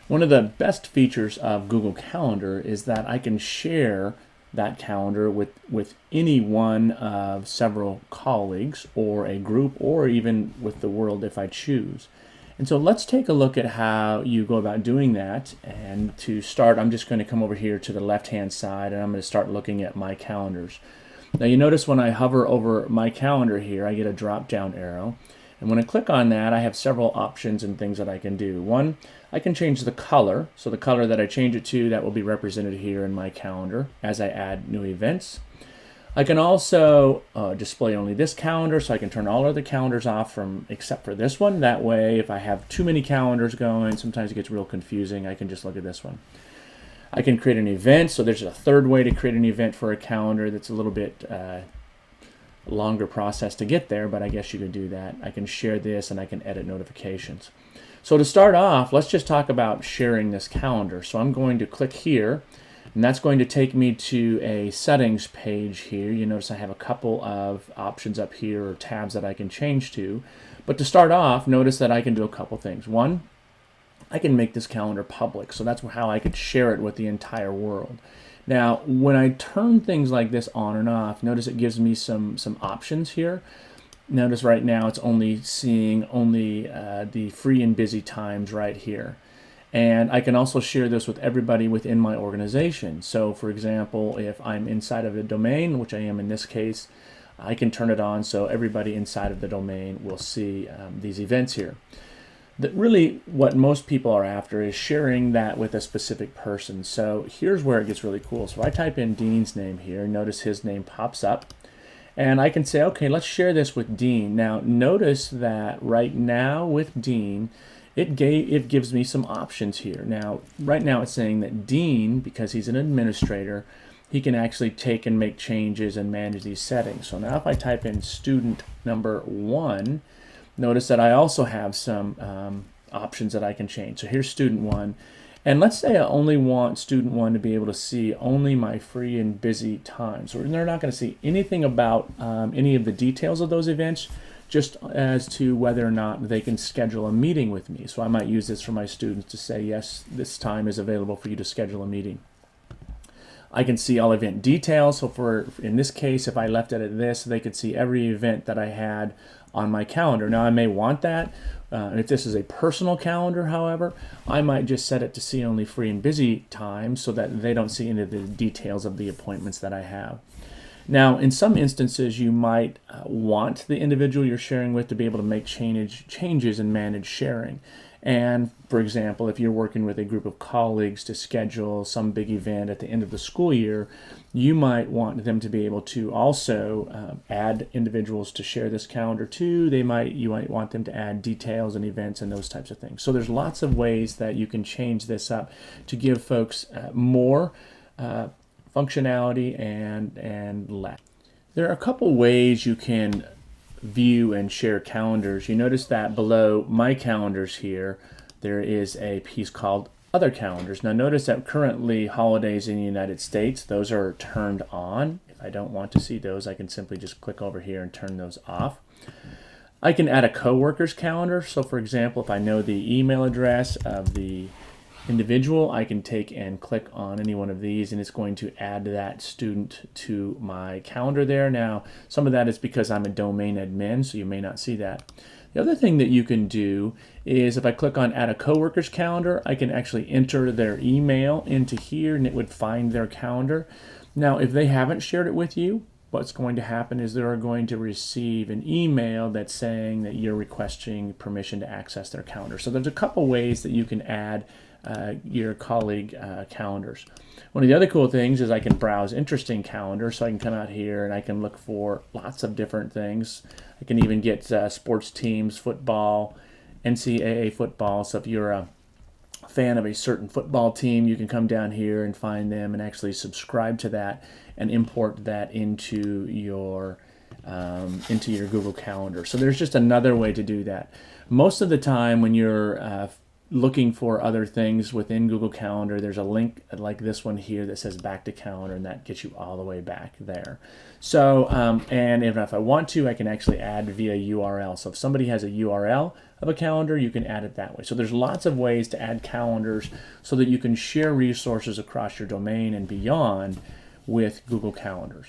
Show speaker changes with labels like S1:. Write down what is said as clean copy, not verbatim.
S1: One of the best features of Google Calendar is that I can share that calendar with any one of several colleagues or a group or even with the world if I choose. And so let's take a look at how you go about doing that. And to start, I'm just going to come over here to the left-hand side and I'm going to start looking at my calendars. Now you notice when I hover over my calendar here, I get a drop-down arrow. And when I click on that, I have several options and things that I can do. One, I can change the color. So the color that I change it to, that will be represented here in my calendar as I add new events. I can also display only this calendar, so I can turn all other calendars off except for this one. That way, if I have too many calendars going, sometimes it gets real confusing, I can just look at this one. I can create an event, so there's a third way to create an event for a calendar that's a little bit longer process to get there, but I guess you could do that. I can share this and I can edit notifications. So to start off, let's just talk about sharing this calendar. So I'm going to click here, and that's going to take me to a settings page here. You notice I have a couple of options up here or tabs that I can change to. But to start off, notice that I can do a couple things. One, I can make this calendar public, so that's how I could share it with the entire world. Now, when I turn things like this on and off, notice it gives me some options here. Notice right now it's only seeing the free and busy times right here. And I can also share this with everybody within my organization. So for example, if I'm inside of a domain, which I am in this case, I can turn it on so everybody inside of the domain will see these events here. Really what most people are after is sharing that with a specific person. So here's where it gets really cool. So if I type in Dean's name here, notice his name pops up. And I can say, okay, let's share this with Dean. Now notice that right now with Dean, it gives me some options here. Now, right now it's saying that Dean, because he's an administrator, he can actually take and make changes and manage these settings. So now if I type in student number 1, notice that I also have some options that I can change. So here's student 1. And let's say I only want student 1 to be able to see only my free and busy times. So they're not going to see anything about any of the details of those events, just as to whether or not they can schedule a meeting with me. So I might use this for my students to say, yes, this time is available for you to schedule a meeting. I can see all event details. So in this case, if I left it at this, they could see every event that I had on my calendar. Now I may want that. If this is a personal calendar, however, I might just set it to see only free and busy times so that they don't see any of the details of the appointments that I have. Now, in some instances, you might want the individual you're sharing with to be able to make changes and manage sharing. And for example, if you're working with a group of colleagues to schedule some big event at the end of the school year, you might want them to be able to also add individuals to share this calendar too. You might want them to add details and events and those types of things. So there's lots of ways that you can change this up to give folks more functionality and less. There are a couple ways you can view and share calendars. You notice that below my calendars here, there is a piece called Other Calendars. Now notice that currently holidays in the United States, those are turned on. If I don't want to see those, I can simply just click over here and turn those off. I can add a coworker's calendar. So for example, if I know the email address of the individual, I can take and click on any one of these and it's going to add that student to my calendar there. Now, some of that is because I'm a domain admin, so you may not see that. The other thing that you can do is if I click on add a coworker's calendar, I can actually enter their email into here and it would find their calendar. Now, if they haven't shared it with you, what's going to happen is they're going to receive an email that's saying that you're requesting permission to access their calendar. So there's a couple ways that you can add your colleague calendars. One of the other cool things is I can browse interesting calendars, so I can come out here and I can look for lots of different things. I can even get sports teams, football, NCAA football. So if you're a fan of a certain football team, you can come down here and find them and actually subscribe to that and import that into your Google Calendar. So there's just another way to do that. Most of the time when you're looking for other things within Google Calendar, there's a link like this one here that says back to calendar, and that gets you all the way back there. So, and if I want to, I can actually add via URL. So if somebody has a URL of a calendar, you can add it that way. So there's lots of ways to add calendars so that you can share resources across your domain and beyond with Google Calendars.